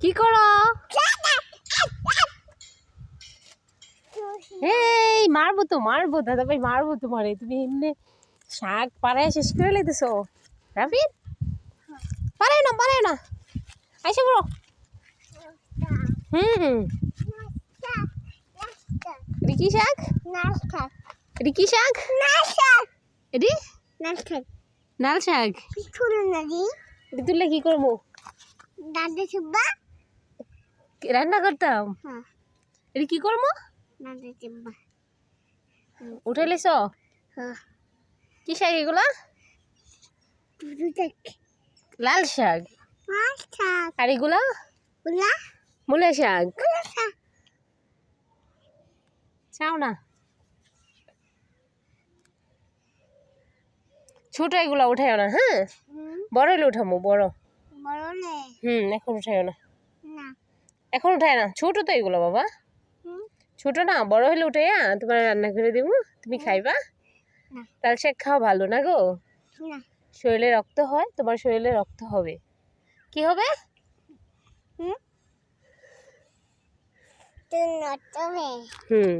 কি করো? এই মারবো দাদা ভাই মারবো তোমারে। তুমি এমনি শাক পাড়ায় শেষ করে লাইতেছো। রাফিদ পারে না আইসা বলো। হুম এটি কি শাক? এটি কি শাক? এটি নাল শাক। এটি তুললে কি করবো? রান্না করতাম। এটি কি করবো? উঠে লেছ? কি শাক এগুলা? লাল শাক। আর এগুলা মূলা শাক। চাও না? ছোট এগুলা উঠাইও না, হ্যাঁ? বড় হলে উঠামো, বড়। এখন উঠাইও না, এখন উঠায় না। ছোট তো এগুলো বাবা, ছোট না। বড় হলে উঠাইয়া তোমার রান্না করে দিব, তুমি খাইবা। লাল শাক খাওয়া ভালো না গো, শরীরে রক্ত হয়। তোমার শরীরে রক্ত হবে। কি হবে? হুম